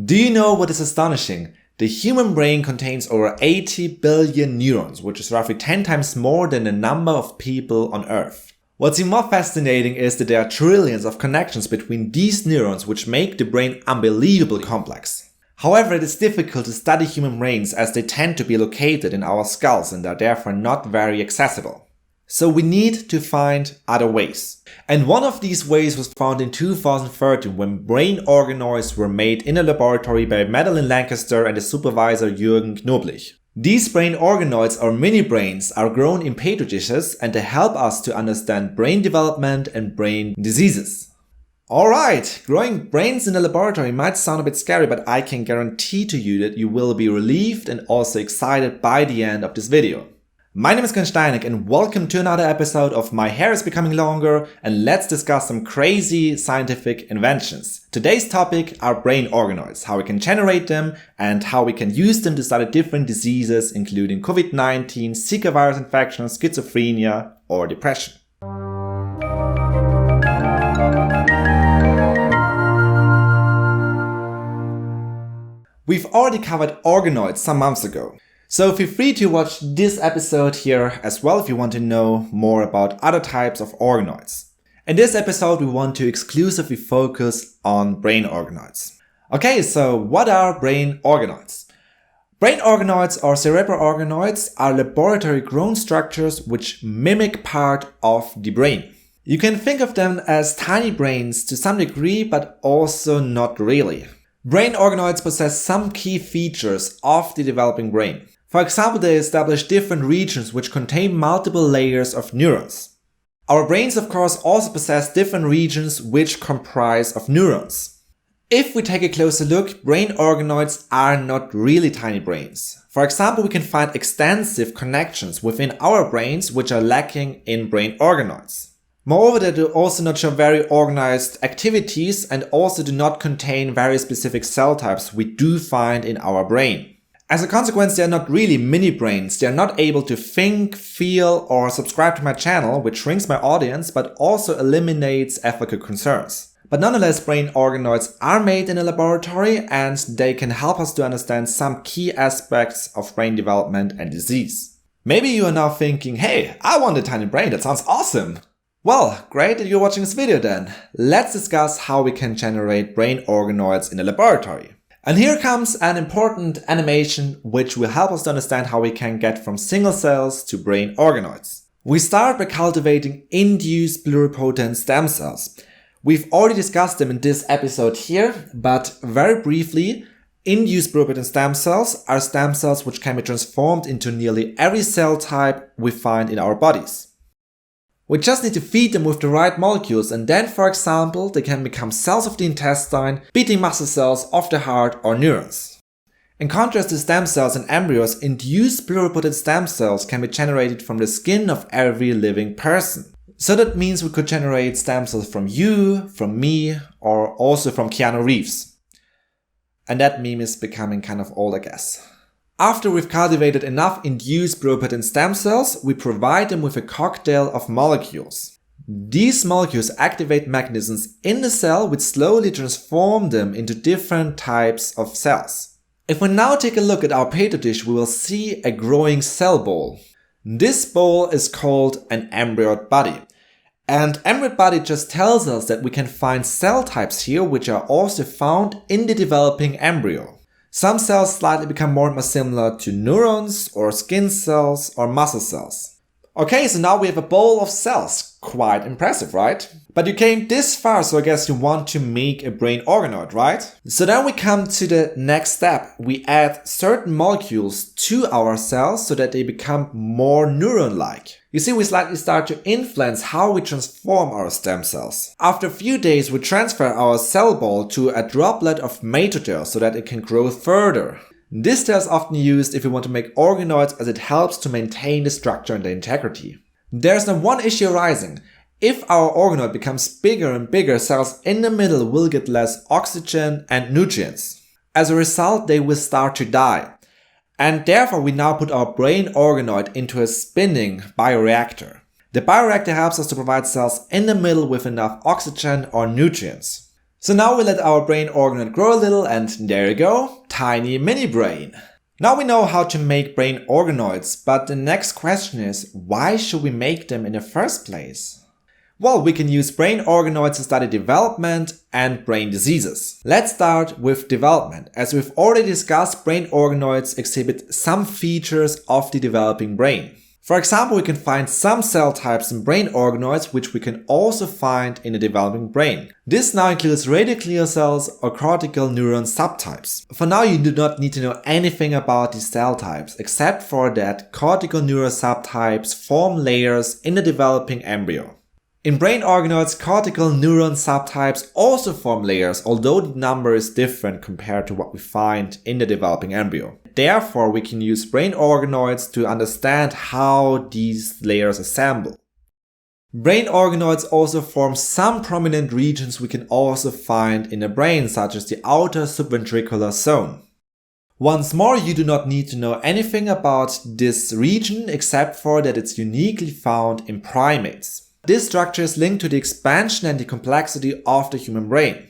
Do you know what is astonishing? The human brain contains over 80 billion neurons, which is roughly 10 times more than the number of people on Earth. What's even more fascinating is that there are trillions of connections between these neurons, which make the brain unbelievably complex. However, it is difficult to study human brains as they tend to be located in our skulls and are therefore not very accessible. So we need to find other ways. And one of these ways was found in 2013 when brain organoids were made in a laboratory by Madeline, Lancaster and the supervisor Jürgen Knoblich. These brain organoids or mini brains are grown in petri dishes and they help us to understand brain development and brain diseases. Alright, growing brains in a laboratory might sound a bit scary, but I can guarantee to you that you will be relieved and also excited by the end of this video. My name is Steinig and welcome to another episode of My Hair is Becoming Longer, and let's discuss some crazy scientific inventions. Today's topic are brain organoids, how we can generate them and how we can use them to study different diseases including COVID-19, Zika virus infection, schizophrenia or depression. We've already covered organoids some months ago. So feel free to watch this episode here as well if you want to know more about other types of organoids. In this episode we want to exclusively focus on brain organoids. Okay, so what are brain organoids? Brain organoids or cerebral organoids are laboratory grown structures which mimic part of the brain. You can think of them as tiny brains to some degree, but also not really. Brain organoids possess some key features of the developing brain. For example, they establish different regions which contain multiple layers of neurons. Our brains, of course, also possess different regions which comprise of neurons. If we take a closer look, brain organoids are not really tiny brains. For example, we can find extensive connections within our brains which are lacking in brain organoids. Moreover, they do also not show very organized activities and also do not contain very specific cell types we do find in our brain. As a consequence, they are not really mini brains. They are not able to think, feel, or subscribe to my channel, which shrinks my audience, but also eliminates ethical concerns. But nonetheless, brain organoids are made in a laboratory and they can help us to understand some key aspects of brain development and disease. Maybe you are now thinking, hey, I want a tiny brain, that sounds awesome. Well, great that you're watching this video then. Let's discuss how we can generate brain organoids in a laboratory. And here comes an important animation which will help us to understand how we can get from single cells to brain organoids. We start by cultivating induced pluripotent stem cells. We've already discussed them in this episode here, but very briefly, induced pluripotent stem cells are stem cells which can be transformed into nearly every cell type we find in our bodies. We just need to feed them with the right molecules and then, for example, they can become cells of the intestine, beating muscle cells of the heart or neurons. In contrast to stem cells and embryos, induced pluripotent stem cells can be generated from the skin of every living person. So that means we could generate stem cells from you, from me, or also from Keanu Reeves. And that meme is becoming kind of old, I guess. After we've cultivated enough induced pluripotent stem cells, we provide them with a cocktail of molecules. These molecules activate mechanisms in the cell which slowly transform them into different types of cells. If we now take a look at our petri dish, we will see a growing cell ball. This ball is called an embryoid body. And embryoid body just tells us that we can find cell types here which are also found in the developing embryo. Some cells slightly become more and more similar to neurons or skin cells or muscle cells. Okay, so now we have a bowl of cells. Quite impressive, right? But you came this far, so I guess you want to make a brain organoid, right? So then we come to the next step. We add certain molecules to our cells so that they become more neuron-like. You see, we slightly start to influence how we transform our stem cells. After a few days, we transfer our cell ball to a droplet of mater gel so that it can grow further. This gel is often used if you want to make organoids as it helps to maintain the structure and the integrity. There's now one issue arising. If our organoid becomes bigger and bigger, cells in the middle will get less oxygen and nutrients. As a result, they will start to die. And therefore, we now put our brain organoid into a spinning bioreactor. The bioreactor helps us to provide cells in the middle with enough oxygen or nutrients. So now we let our brain organoid grow a little and there you go, tiny mini brain. Now we know how to make brain organoids, but the next question is, why should we make them in the first place? Well, we can use brain organoids to study development and brain diseases. Let's start with development. As we've already discussed, brain organoids exhibit some features of the developing brain. For example, we can find some cell types in brain organoids which we can also find in the developing brain. This now includes radioglial cells or cortical neuron subtypes. For now, you do not need to know anything about these cell types, except for that cortical neuron subtypes form layers in the developing embryo. In brain organoids, cortical neuron subtypes also form layers, although the number is different compared to what we find in the developing embryo. Therefore, we can use brain organoids to understand how these layers assemble. Brain organoids also form some prominent regions we can also find in the brain, such as the outer subventricular zone. Once more, you do not need to know anything about this region except for that it's uniquely found in primates. This structure is linked to the expansion and the complexity of the human brain.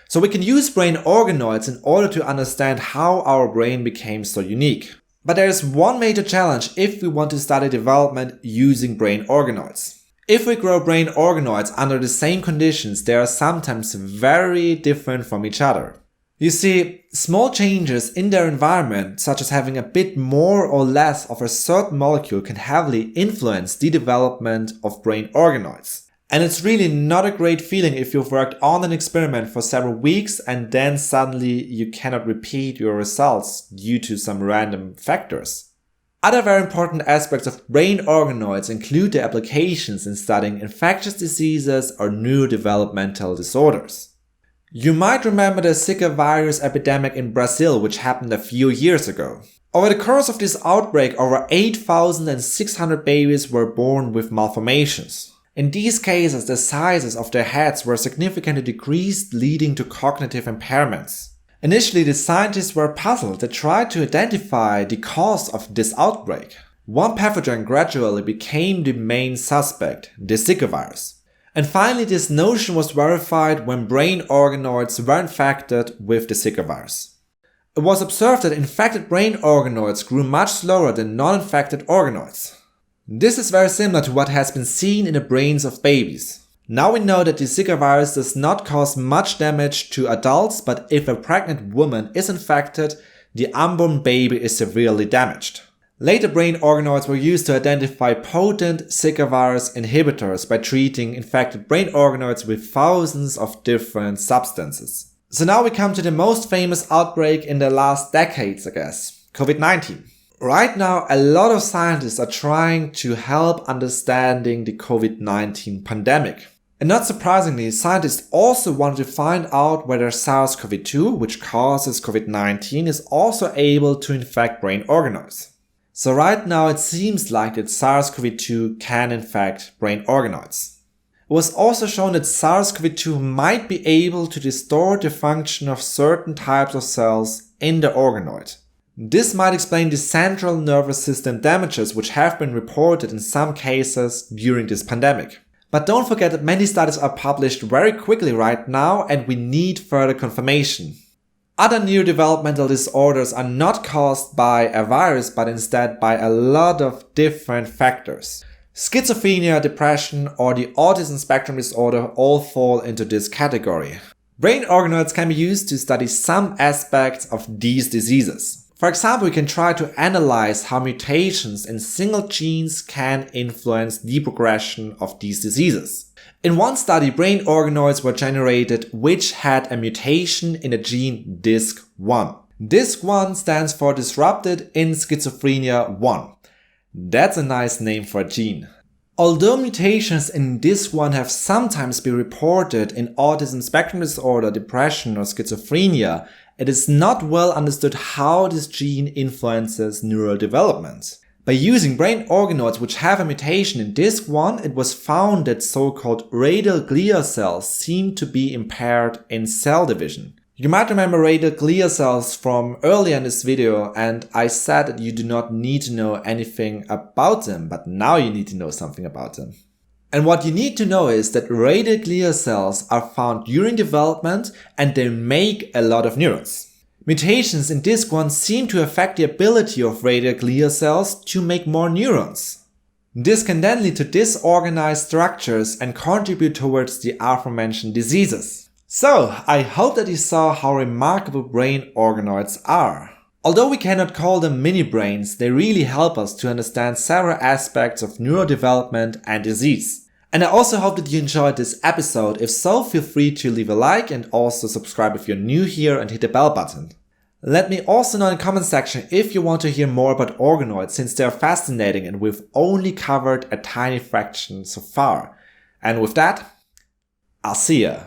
So we can use brain organoids in order to understand how our brain became so unique. But there is one major challenge if we want to study development using brain organoids. If we grow brain organoids under the same conditions, they are sometimes very different from each other. You see, small changes in their environment, such as having a bit more or less of a certain molecule, can heavily influence the development of brain organoids. And it's really not a great feeling if you've worked on an experiment for several weeks and then suddenly you cannot repeat your results due to some random factors. Other very important aspects of brain organoids include their applications in studying infectious diseases or neurodevelopmental disorders. You might remember the Zika virus epidemic in Brazil, which happened a few years ago. Over the course of this outbreak, over 8,600 babies were born with malformations. In these cases, the sizes of their heads were significantly decreased, leading to cognitive impairments. Initially, the scientists were puzzled. They tried to identify the cause of this outbreak. One pathogen gradually became the main suspect, the Zika virus. And finally, this notion was verified when brain organoids were infected with the Zika virus. It was observed that infected brain organoids grew much slower than non-infected organoids. This is very similar to what has been seen in the brains of babies. Now we know that the Zika virus does not cause much damage to adults, but if a pregnant woman is infected, the unborn baby is severely damaged. Later brain organoids were used to identify potent Zika virus inhibitors by treating infected brain organoids with thousands of different substances. So now we come to the most famous outbreak in the last decades, I guess, COVID-19. Right now, a lot of scientists are trying to help understanding the COVID-19 pandemic. And not surprisingly, scientists also wanted to find out whether SARS-CoV-2, which causes COVID-19, is also able to infect brain organoids. So right now it seems like that SARS-CoV-2 can infect brain organoids. It was also shown that SARS-CoV-2 might be able to distort the function of certain types of cells in the organoid. This might explain the central nervous system damages which have been reported in some cases during this pandemic. But don't forget that many studies are published very quickly right now and we need further confirmation. Other neurodevelopmental disorders are not caused by a virus, but instead by a lot of different factors. Schizophrenia, depression, or the autism spectrum disorder all fall into this category. Brain organoids can be used to study some aspects of these diseases. For example, we can try to analyze how mutations in single genes can influence the progression of these diseases. In one study, brain organoids were generated which had a mutation in the gene DISC1. DISC1 stands for Disrupted in Schizophrenia 1. That's a nice name for a gene. Although mutations in DISC1 have sometimes been reported in autism spectrum disorder, depression, or schizophrenia, it is not well understood how this gene influences neural development. By using brain organoids which have a mutation in DISC1, it was found that so-called radial glial cells seem to be impaired in cell division. You might remember radial glial cells from earlier in this video, and I said that you do not need to know anything about them, but now you need to know something about them. And what you need to know is that radial glial cells are found during development and they make a lot of neurons. Mutations in DISC1 seem to affect the ability of radial glial cells to make more neurons. This can then lead to disorganized structures and contribute towards the aforementioned diseases. So, I hope that you saw how remarkable brain organoids are. Although we cannot call them mini-brains, they really help us to understand several aspects of neurodevelopment and disease. And I also hope that you enjoyed this episode. If so, feel free to leave a like and also subscribe if you're new here and hit the bell button. Let me also know in the comment section if you want to hear more about organoids, since they are fascinating and we've only covered a tiny fraction so far. And with that, I'll see ya.